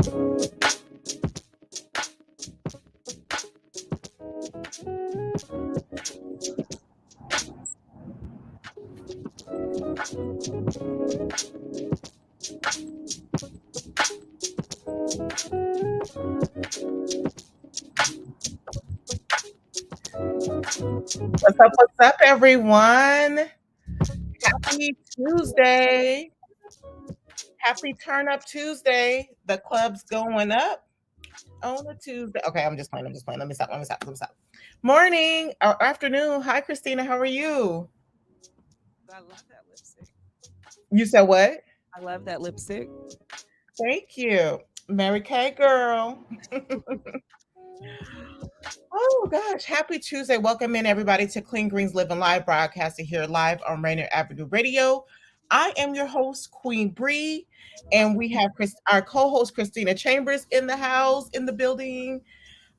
What's up, everyone? Happy Tuesday. Happy Turn Up Tuesday. The club's going up on a Tuesday. Okay, I'm just playing. Let me stop. Morning or afternoon. Hi, Christina. How are you? I love that lipstick. You said what? I love that lipstick. Thank you. Mary Kay girl. Oh gosh, happy Tuesday. Welcome in everybody to Clean Greens Living Live, broadcasting here live on Rainier Avenue Radio. I am your host, Queen Bri, and we have our co-host Christina Chambers in the house, in the building.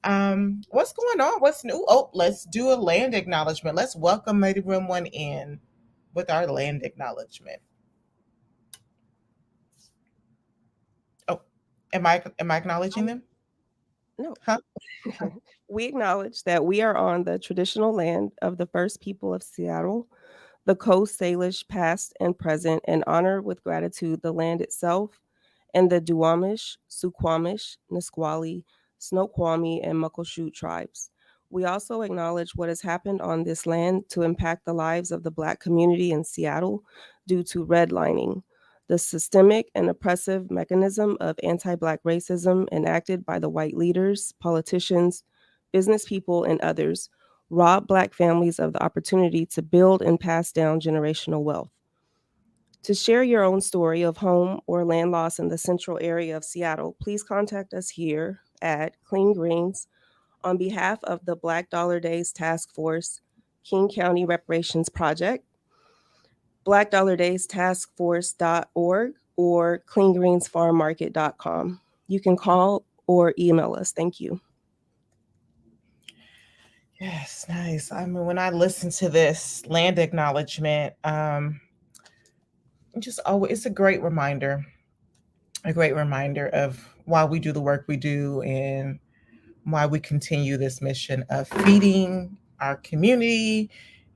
What's going on? What's new? Oh, let's do a land acknowledgement. Let's welcome everyone in with our land acknowledgement. Oh, am I acknowledging them? No. Huh? We acknowledge that we are on the traditional land of the first people of Seattle, the Coast Salish past and present, and honor with gratitude the land itself and the Duwamish, Suquamish, Nisqually, Snoqualmie, and Muckleshoot tribes. We also acknowledge what has happened on this land to impact the lives of the Black community in Seattle due to redlining, the systemic and oppressive mechanism of anti Black racism enacted by the white leaders, politicians, business people, and others rob Black families of the opportunity to build and pass down generational wealth. To share your own story of home or land loss in the central area of Seattle, please contact us here at Clean Greens on behalf of the Black Dollar Days Task Force, King County Reparations Project, Black Dollar Days Task Force.org, or cleangreensfarmmarket.com. You can call or email us. Thank you. Yes, nice. I mean, when I listen to this land acknowledgement, just always it's a great reminder of why we do the work we do and why we continue this mission of feeding our community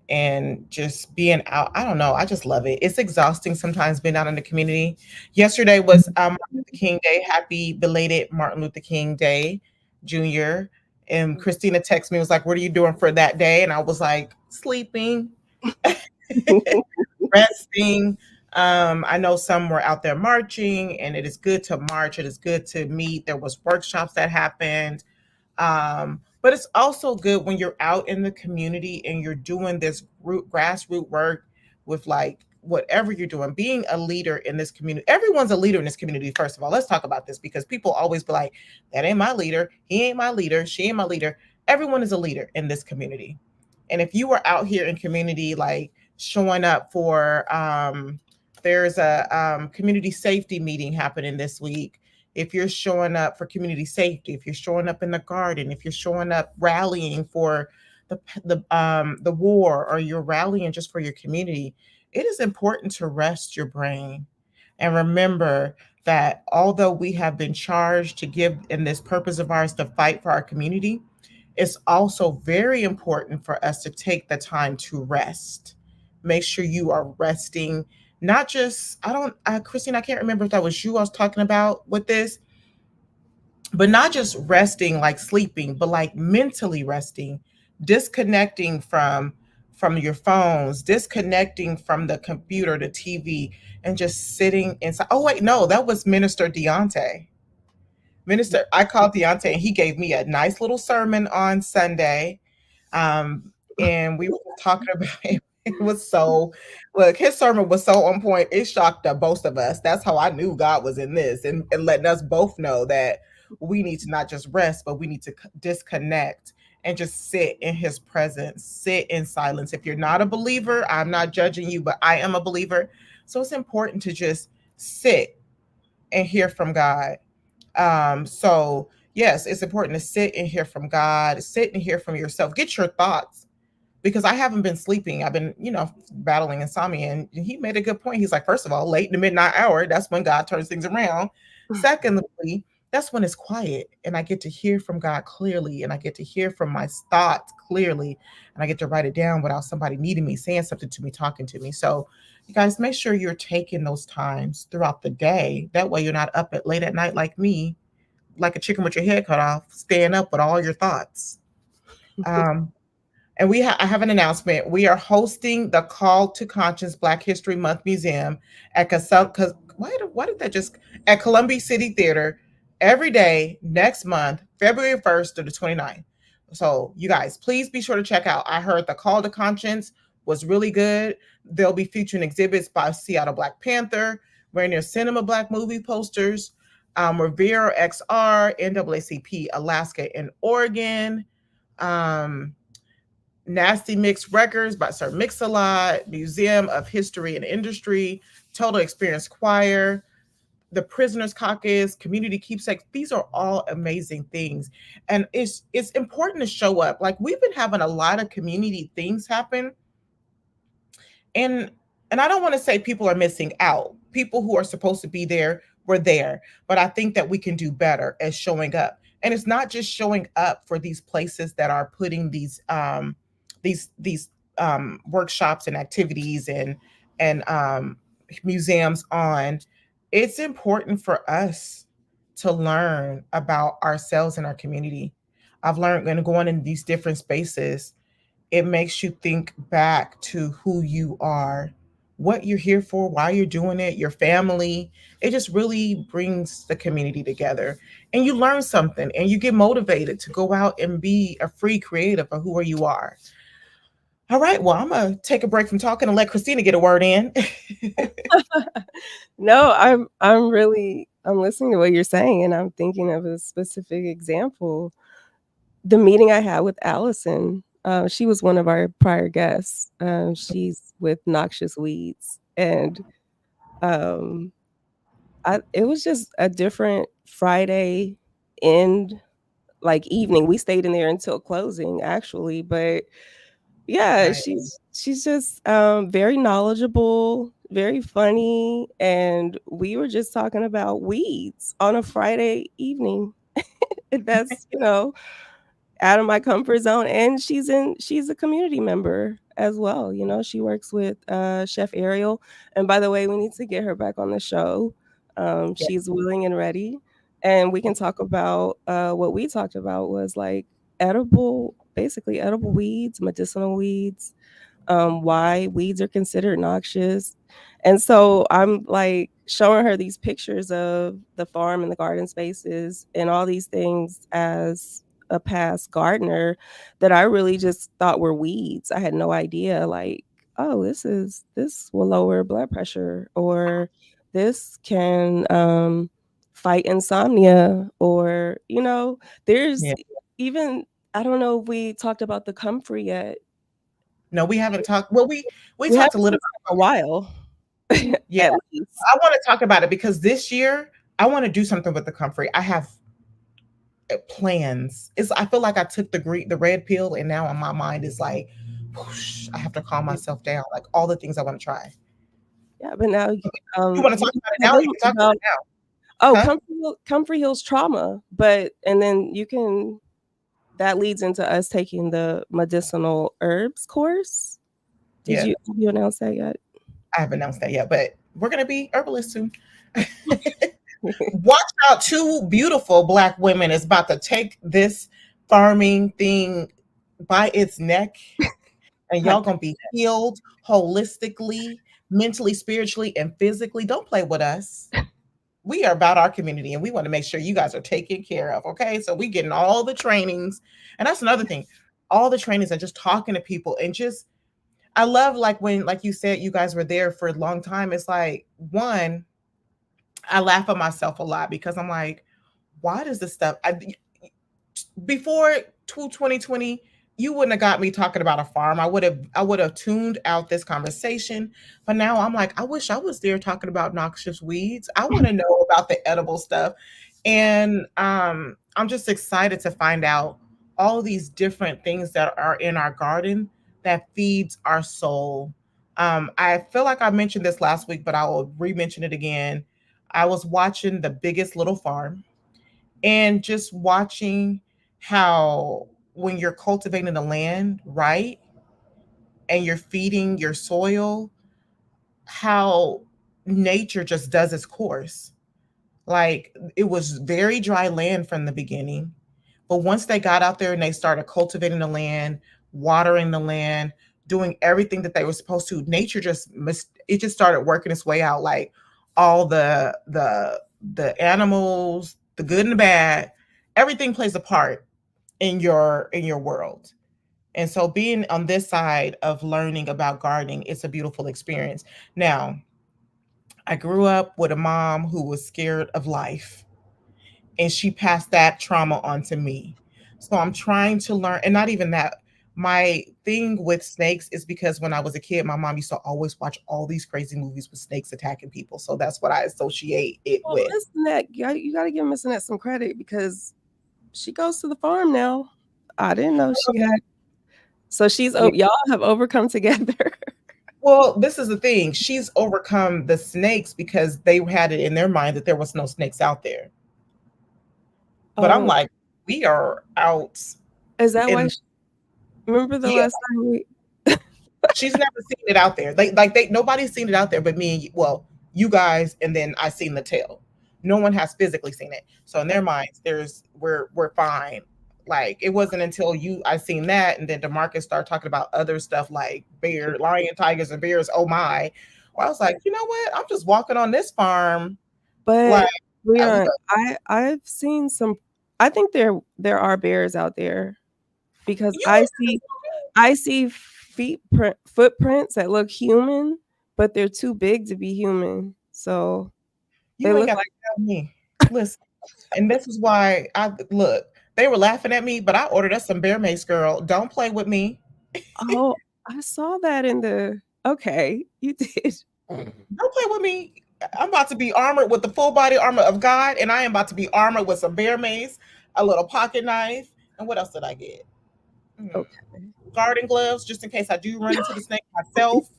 and just being out. I don't know. I just love it. It's exhausting sometimes being out in the community. Yesterday was Martin Luther King Day. Happy belated Martin Luther King Day, Jr. And Christina texted me, was like, "What are you doing for that day?" And I was like, "Sleeping, resting." I know some were out there marching, and it is good to march. It is good to meet. There was workshops that happened. But it's also good when you're out in the community and you're doing this grassroots work with like whatever you're doing, being a leader in this community. Everyone's a leader in this community. First of all, let's talk about this because people always be like, that ain't my leader. He ain't my leader. She ain't my leader. Everyone is a leader in this community. And if you are out here in community, like showing up for, there's a community safety meeting happening this week. If you're showing up for community safety, if you're showing up in the garden, if you're showing up rallying for the war, or you're rallying just for your community, it is important to rest your brain and remember that although we have been charged to give in this purpose of ours to fight for our community, it's also very important for us to take the time to rest. Make sure you are resting. Not just, Christine, I can't remember if that was you I was talking about with this, but not just resting like sleeping, but like mentally resting, disconnecting from your phones, disconnecting from the computer, the TV, and just sitting inside. Oh wait, no, that was Minister Deontay. Minister, I called Deontay and he gave me a nice little sermon on Sunday. And we were talking about it. It was so, look, his sermon was so on point. It shocked both of us. That's how I knew God was in this, and letting us both know that we need to not just rest, but we need to disconnect and just sit in his presence, sit in silence. If you're not a believer, I'm not judging you, but I am a believer. So it's important to just sit and hear from God. So yes, it's important to sit and hear from God, sit and hear from yourself, get your thoughts, because I haven't been sleeping. I've been, battling insomnia. And he made a good point. He's like, first of all, late in the midnight hour, that's when God turns things around. Secondly, that's when it's quiet and I get to hear from God clearly and I get to hear from my thoughts clearly and I get to write it down without somebody needing me, saying something to me, talking to me. So, you guys, make sure you're taking those times throughout the day. That way, you're not up at late at night like me, like a chicken with your head cut off, staying up with all your thoughts. Um, and I have an announcement. We are hosting the Call to Conscience Black History Month Museum at why did that just at Columbia City Theater every day next month, February 1st to the 29th. So you guys, please be sure to check out. I heard the Call to Conscience was really good. They'll be featuring exhibits by Seattle Black Panther, Rainier Cinema Black movie posters, Revere XR, NAACP Alaska and Oregon. Um, Nasty Mix Records by Sir Mix-a-Lot, Museum of History and Industry, Total Experience Choir, the Prisoners Caucus, Community Keepsakes. These are all amazing things. And it's important to show up. Like we've been having a lot of community things happen. And I don't want to say people are missing out. People who are supposed to be there were there. But I think that we can do better as showing up. And it's not just showing up for these places that are putting these workshops and activities and museums on. It's important for us to learn about ourselves and our community. I've learned when going in these different spaces, it makes you think back to who you are, what you're here for, why you're doing it, your family. It just really brings the community together. And you learn something and you get motivated to go out and be a free creative of who you are. All right. Well, I'm gonna take a break from talking and let Christina get a word in. No, I'm listening to what you're saying and I'm thinking of a specific example. The meeting I had with Allison, she was one of our prior guests. She's with Noxious Weeds, and um, it was just a different Friday end, like evening. We stayed in there until closing, actually, but yeah, Right. she's just very knowledgeable, very funny, and we were just talking about weeds on a Friday evening. That's, out of my comfort zone, and she's a community member as well. She works with Chef Ariel, and by the way, we need to get her back on the show. Yeah. She's willing and ready, and we can talk about what we talked about was like basically edible weeds, medicinal weeds, why weeds are considered noxious. And so I'm like showing her these pictures of the farm and the garden spaces and all these things as a past gardener that I really just thought were weeds. I had no idea, like, oh, this will lower blood pressure, or this can fight insomnia, or there's Yeah. even, I don't know if we talked about the comfrey yet. No, we haven't talked. Well, we We talked a haven't little. for a while, Yeah, at least. I want to talk about it because this year I want to do something with the comfrey. I have plans. I feel like I took the red pill, and now my mind is like, whoosh, I have to calm myself down. Like all the things I want to try. Yeah, but now You want to you talk can about it tell now? You them can talk about about, it now, oh, huh? Comfrey Hill's trauma, and then that leads into us taking the medicinal herbs course. Yeah, Have you announced that yet? I haven't announced that yet, but we're gonna be herbalists soon. Watch out! Two beautiful Black women is about to take this farming thing by its neck, and I y'all gonna be healed holistically, mentally, spiritually, and physically. Don't play with us. We are about our community and we want to make sure you guys are taken care of. Okay. So we getting all the trainings. And that's another thing. All the trainings and just talking to people and just I love like when, like you said, you guys were there for a long time. It's like one, I laugh at myself a lot because I'm like, why does this stuff before 2020, you wouldn't have got me talking about a farm. I would have tuned out this conversation. But now I'm like, I wish I was there talking about noxious weeds. I want to know about the edible stuff. And I'm just excited to find out all these different things that are in our garden that feeds our soul. I feel like I mentioned this last week, but I will re-mention it again. I was watching The Biggest Little Farm, and just watching how when you're cultivating the land right and you're feeding your soil, how nature just does its course. Like it was very dry land from the beginning. But once they got out there and they started cultivating the land, watering the land, doing everything that they were supposed to, nature it just started working its way out. Like all the animals, the good and the bad, everything plays a part in your world. And so being on this side of learning about gardening, it's a beautiful experience. Now, I grew up with a mom who was scared of life, and she passed that trauma on to me. So I'm trying to learn, and not even that. My thing with snakes is because when I was a kid, my mom used to always watch all these crazy movies with snakes attacking people. So that's what I associate it Well, with. Miss Annette, you got to give Miss Annette some credit because she goes to the farm now. I didn't know she had. So Yeah. y'all have overcome together. Well, this is the thing. She's overcome the snakes because they had it in their mind that there was no snakes out there. But I'm Oh, like, we are out is that why? in, Remember the yeah, last time we? she's never seen it out there. They nobody's seen it out there but me and you, well, you guys, and then I seen the tail. No one has physically seen it. So in their minds, we're fine. Like it wasn't until I seen that, and then DeMarcus started talking about other stuff like bear, lion, tigers, and bears. Oh my! Well, I was like, you know what? I'm just walking on this farm. Like But look, Leon, I've seen some. I think there are bears out there because you I see footprints that look human, but they're too big to be human. So they you ain't look got to like tell me. Listen, and this is why I look. They were laughing at me, but I ordered us some bear mace, girl. Don't play with me. oh, I saw that in the okay, you did. Don't play with me. I'm about to be armored with the full body armor of God, and I am about to be armored with some bear mace, a little pocket knife, and what else did I get? Hmm, Okay. garden gloves, just in case I do run into the snake myself.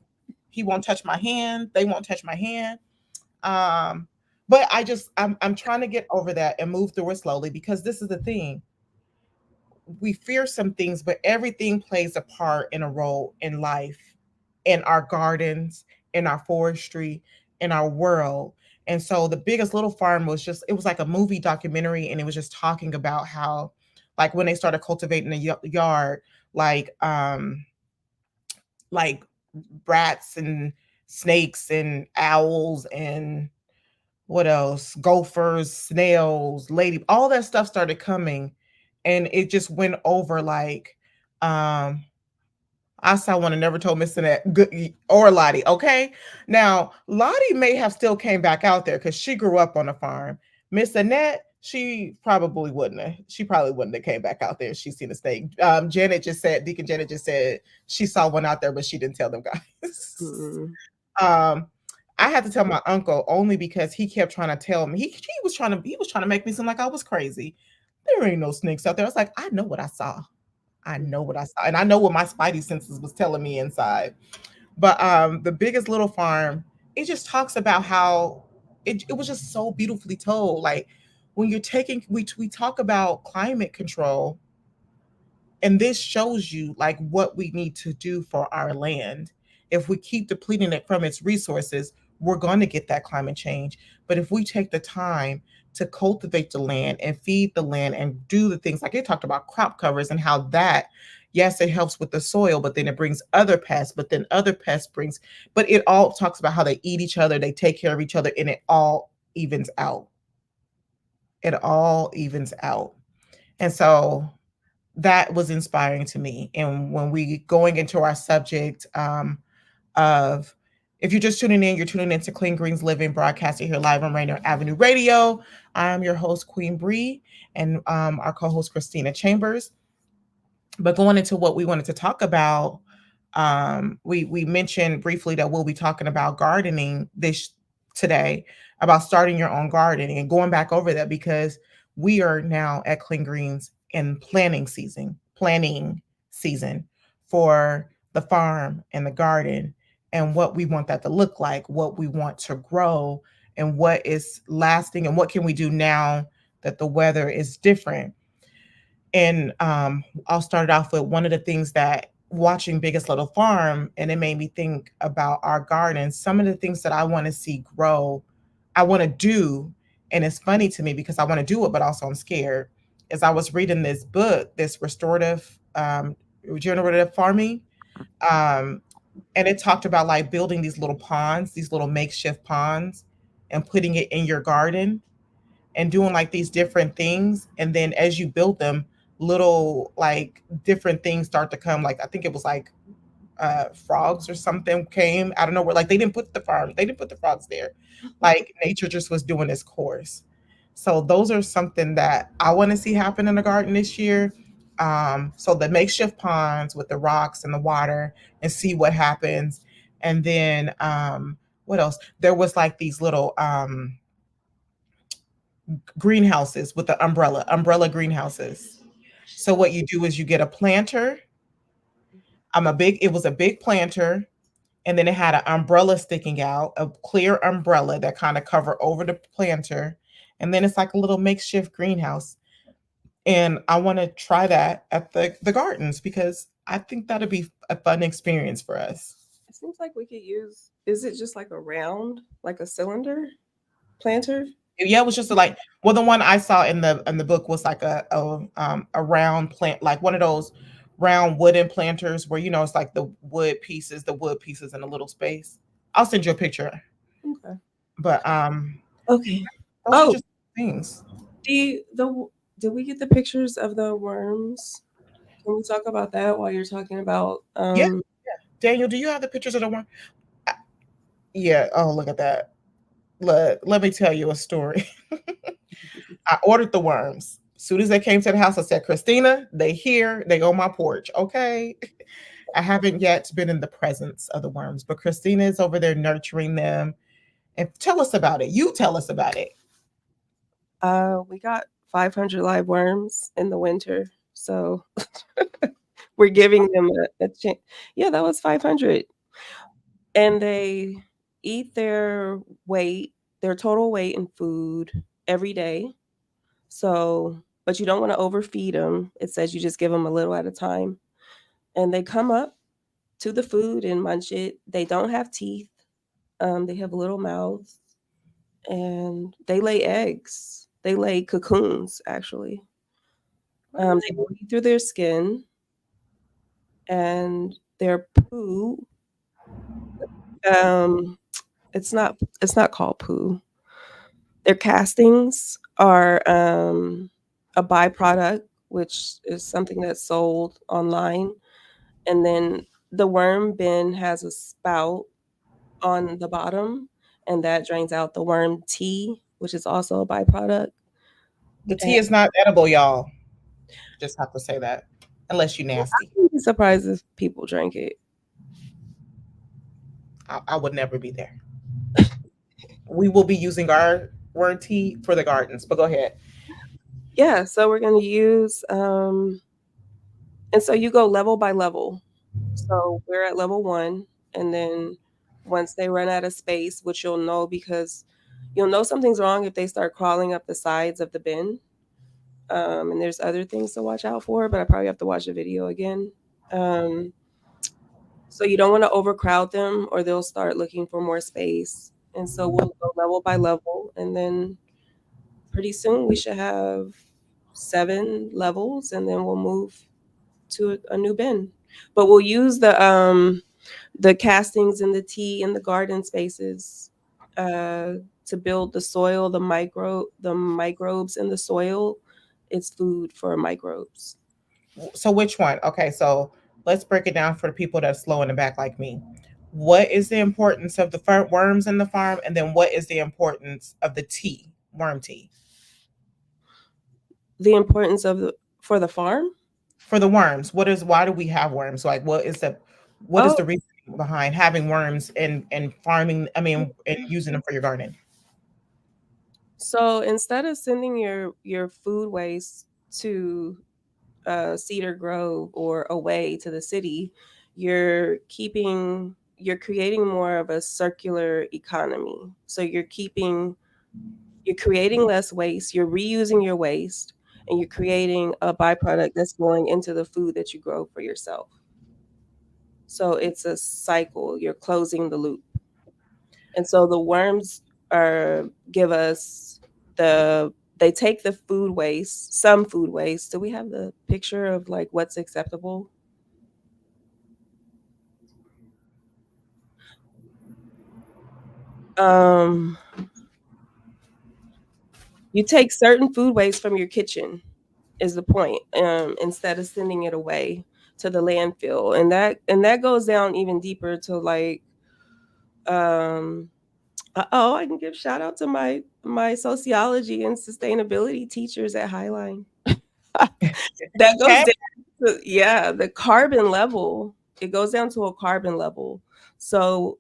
He won't touch my hand. They won't touch my hand. Um, but I'm trying to get over that and move through it slowly because this is the thing. We fear some things, but everything plays a part in a role in life, in our gardens, in our forestry, in our world. And so the biggest little farm was just, it was like a movie documentary, and it was just talking about how, like when they started cultivating the yard, like like rats and snakes and owls and what else? Gophers, snails, lady, all that stuff started coming, and it just went over like, um, I saw one and never told Miss Annette good or Lottie. Okay, now Lottie may have still came back out there because she grew up on a farm. Miss Annette, she probably wouldn't have. She probably wouldn't have came back out there if she seen a snake. Janet just said, Deacon Janet just said she saw one out there, but she didn't tell them guys. Mm-mm. um, I had to tell my uncle only because he kept trying to tell me. He was trying to make me seem like I was crazy. There ain't no snakes out there. I was like, I know what I saw. I know what I saw, and I know what my spidey senses was telling me inside. But the biggest little farm, it just talks about how it was just so beautifully told. Like when you're taking, we talk about climate control, and this shows you like what we need to do for our land. If we keep depleting it from its resources, we're going to get that climate change. But if we take the time to cultivate the land and feed the land and do the things like it talked about crop covers and how that, yes, it helps with the soil, but then it brings other pests, but then other pests brings, but it all talks about how they eat each other, they take care of each other, and it all evens out. It all evens out. And so that was inspiring to me. And when we going into our subject of, if you're just tuning in, you're tuning into Clean Greens Living, broadcasting here live on Rainier Avenue Radio. I'm your host, Queen Bri, and our co-host, Christina Chambers. But going into what we wanted to talk about, we mentioned briefly that we'll be talking about gardening this today, about starting your own gardening and going back over that because we are now at Clean Greens in planning season for the farm and the garden and what we want that to look like, what we want to grow, and what is lasting, and what can we do now that the weather is different. And I'll start it off with one of the things that watching Biggest Little Farm, and it made me think about our garden. Some of the things that I want to see grow, I want to do, and it's funny to me because I want to do it, but also I'm scared. As I was reading this book, this regenerative farming, um, and it talked about like building these little ponds, these little makeshift ponds, and putting it in your garden and doing like these different things. And then as you build them, little like different things start to come. Like I think it was like frogs or something came out of nowhere. Like they didn't put the frogs there. Like nature just was doing its course. So those are something that I want to see happen in the garden this year. So the makeshift ponds with the rocks and the water and see what happens. And then what else? There was like these little greenhouses with the umbrella greenhouses. So what you do is you get a planter. It was a big planter, and then it had an umbrella sticking out, a clear umbrella that kind of cover over the planter, and then it's like a little makeshift greenhouse. And I want to try that at the gardens because I think that'd be a fun experience for us. It seems like we could use. Is it just like a round, like a cylinder planter? Yeah, it was just like, well, the one I saw in the book was like a round plant, like one of those round wooden planters where it's like the wood pieces in a little space. I'll send you a picture. Okay. But Okay. those are Oh, just things. did we get the pictures of the worms? Can we talk about that while you're talking about Yeah, Daniel, do you have the pictures of the one? I- Yeah. Oh, look at that. Let me tell you a story. I ordered the worms. As soon as they came to the house, I said, Christina, they here, they on my porch. Okay. I haven't yet been in the presence of the worms, but Christina is over there nurturing them. And tell us about it. You tell us about it. we got 500 live worms in the winter, so we're giving them a chance. Yeah, that was 500, and they eat their total weight in food every day. So, but you don't want to overfeed them. It says you just give them a little at a time, and they come up to the food and munch it. They don't have teeth. They have little mouths, and they lay eggs. They lay cocoons, actually. They breathe through their skin, and their poo. Um, it's not called poo. Their castings are a byproduct, which is something that's sold online, and then the worm bin has a spout on the bottom, and that drains out the worm tea, which is also a byproduct. The And tea is not edible, y'all. Just have to say that. Unless you nasty. I would be surprised if people drank it. I would never be there. We will be using our word tea for the gardens, but go ahead. Yeah, so we're gonna use and so you go level by level. So we're at level 1, and then once they run out of space, which you'll know because you'll know something's wrong if they start crawling up the sides of the bin. And there's other things to watch out for, but I probably have to watch the video again. Um, so you don't want to overcrowd them, or they'll start looking for more space. And so we'll go level by level, and then pretty soon we should have 7 levels, and then we'll move to a new bin. But we'll use the castings and the tea in the garden spaces uh, to build the soil, the microbes in the soil. It's food for microbes. So which one? Okay, so let's break it down for the people that are slow in the back like me. What is the importance of the worms in the farm, and then what is the importance of the tea, worm tea, The importance of for the farm. for the worms? Why do we have worms? Like, what is Oh, the reason behind having worms and farming? I mean, and using them for your garden. so instead of sending your food waste to Cedar Grove or away to the city, you're creating more of a circular economy. So you're keeping You're creating less waste, you're reusing your waste, and you're creating a byproduct that's going into the food that you grow for yourself. So it's a cycle. You're closing the loop. And so the worms are give us they take the food waste, some food waste. Do we have the picture of like what's acceptable? Um, you take certain food waste from your kitchen is the point. Instead of sending it away to the landfill. And that goes down even deeper to like um oh, I can give shout out to my sociology and sustainability teachers at Highline. That goes Okay. down to, yeah, the carbon level. It goes down to a carbon level. So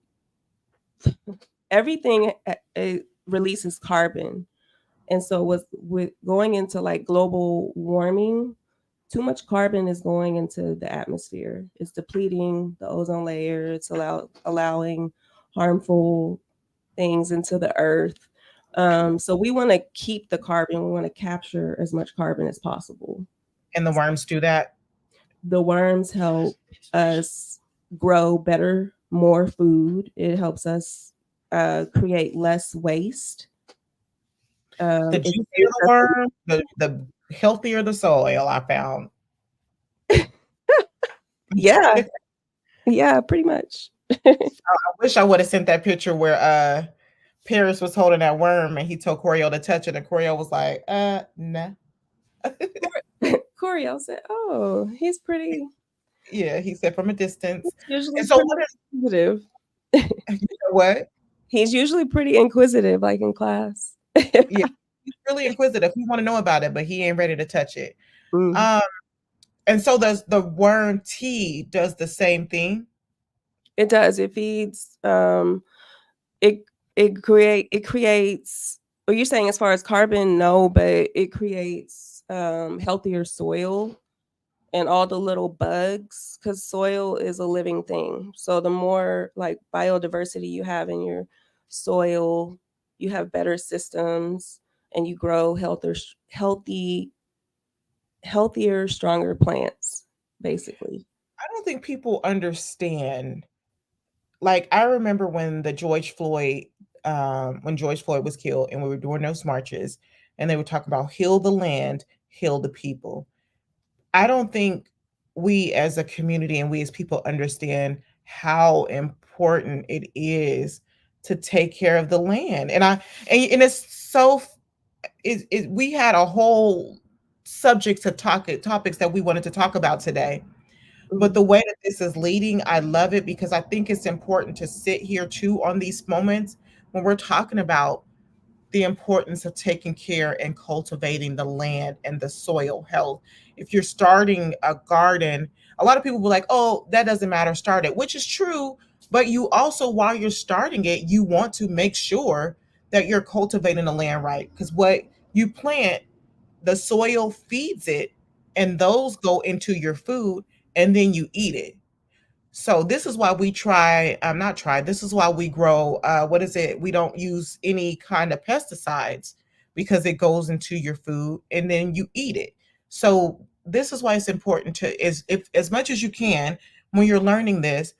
everything it releases carbon. And so with going into like global warming, too much carbon is going into the atmosphere. It's depleting the ozone layer. It's allowing harmful things into the earth. So we want to keep the carbon. We want to capture as much carbon as possible. And the worms do that. The worms help us grow better, more food. It helps us create less waste. The It juicier saves the worm, the healthier the soil, I found. us. Yeah, yeah, pretty much. I wish I would have sent that picture where Paris was holding that worm and he told Coriel to touch it, and Coriel was like, nah. Coriel said, "Oh, he's pretty. Yeah, he said from a He's distance. usually And so pretty what is inquisitive. you know what? He's usually pretty inquisitive, like in class." Yeah, he's really inquisitive. He want to know about it, but he ain't ready to touch it. Mm. Um, and so does the worm tea does the same thing. It does. It feeds. It it creates. Are you saying as far as carbon? No, but it creates healthier soil and all the little bugs because soil is a living thing. So the more like biodiversity you have in your soil, you have better systems and you grow healthier, stronger plants, basically. I don't think people understand. Like I remember when George Floyd was killed, and we were doing those marches, and they were talking about heal the land, heal the people. I don't think we as a community and we as people understand how important it is to take care of the land. And it's so we had a whole subject to talk topics that we wanted to talk about today. But Mhm, the way that this is leading, I love it because I think it's important to sit here too on these moments when we're talking about the importance of taking care and cultivating the land and the soil health. If you're starting a garden, a lot of people will be like, oh, that doesn't matter, start it, which is true. But you also, while you're starting it, you want to make sure that you're cultivating the land right. Because what you plant, the soil feeds it, and those go into your food, and then you eat it. So this is why we try, not try, this is why we grow, what is it? We don't use any kind of pesticides because it goes into your food and then you eat it. So this is why it's important to, is if as much as you can, when you're learning this,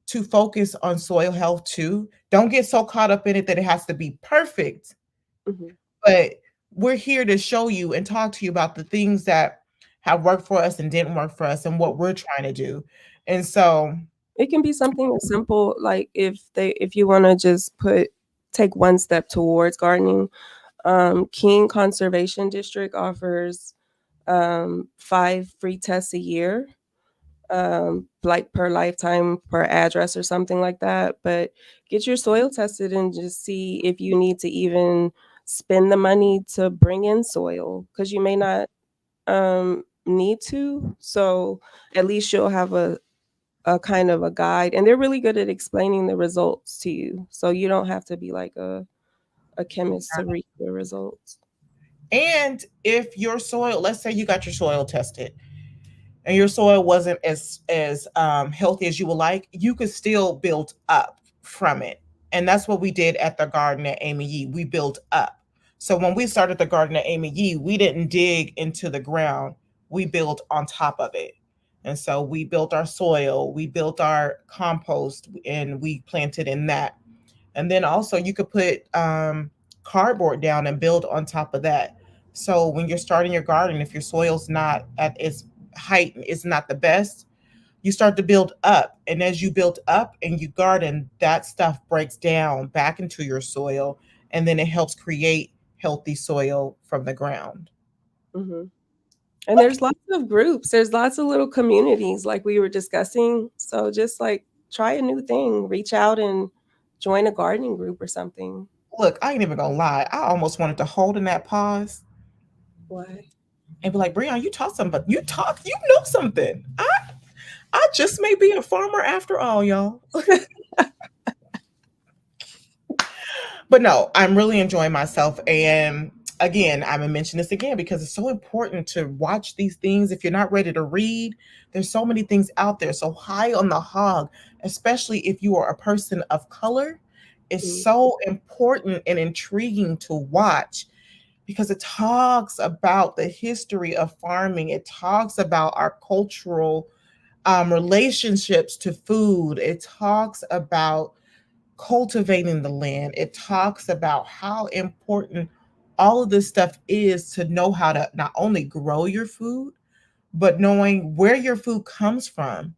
to focus on soil health too. Don't get so caught up in it that it has to be perfect, mhm. but we're here to show you and talk to you about the things that have worked for us and didn't work for us and what we're trying to do. And so It can be something as simple like if you want to just take one step towards gardening. King Conservation District offers 5 free tests a year, like per lifetime, per address, or something like that. But get your soil tested and just see if you need to even spend the money to bring in soil because you may not need to. So at least you'll have a kind of a guide, and they're really good at explaining the results to you. So you don't have to be like a chemist to read the results. and if your soil, let's say you got your soil tested and your soil wasn't as healthy as you would like, you could still build up from it. And that's what we did at the garden at Amy Yee. We built up. So when we started the garden at Amy Yee, we didn't dig into the ground. We built on top of it. And so we built our soil, we built our compost, and we planted in that. And then also you could put cardboard down and build on top of that. So when you're starting your garden, if your soil's not at its height, it's not the best, you start to build up. And as you build up and you garden, that stuff breaks down back into your soil, and then it helps create healthy soil from the ground. Hmm. And there's lots of groups. There's lots of little communities like we were discussing. So just like try a new thing, reach out and join a gardening group or something. Look, I ain't even gonna lie. I almost wanted to hold in that pause Why? and be like, Breon, you talk something, but you know something. I just may be a farmer after all, y'all. But no, I'm really enjoying myself. And again, I'm gonna mention this again because it's so important to watch these things. If you're not ready to read, there's so many things out there. So high on the hog, especially if you are a person of color, is Mhm. so important and intriguing to watch because it talks about the history of farming. It talks about our cultural relationships to food. It talks about cultivating the land. It talks about how important all of this stuff is to know how to not only grow your food, but knowing where your food comes from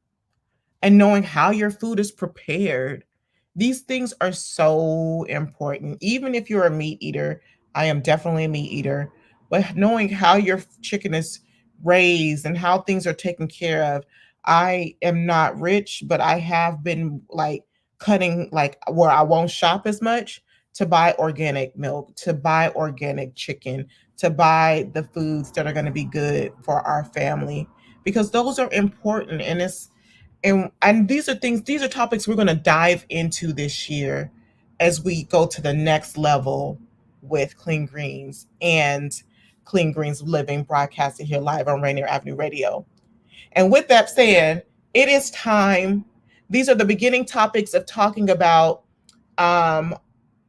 and knowing how your food is prepared. These things are so important. Even if you're a meat eater, I am definitely a meat eater, but knowing how your chicken is raised and how things are taken care of. I am not rich, but I have been like cutting like where I won't shop as much to buy organic milk, to buy organic chicken, to buy the foods that are going to be good for our family because those are important. And these are topics we're going to dive into this year as we go to the next level with Clean Greens and Clean Greens Living, broadcasting here live on Rainier Avenue Radio. And with that said, it is time. These are the beginning topics of talking about um,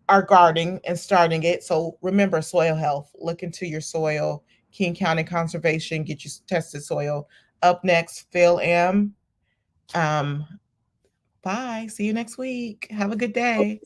our gardening and starting it. So remember soil health. Look into your soil. King County Conservation, get you tested soil. Up next, Phil M. Um, Bye. See you next week. Have a good day.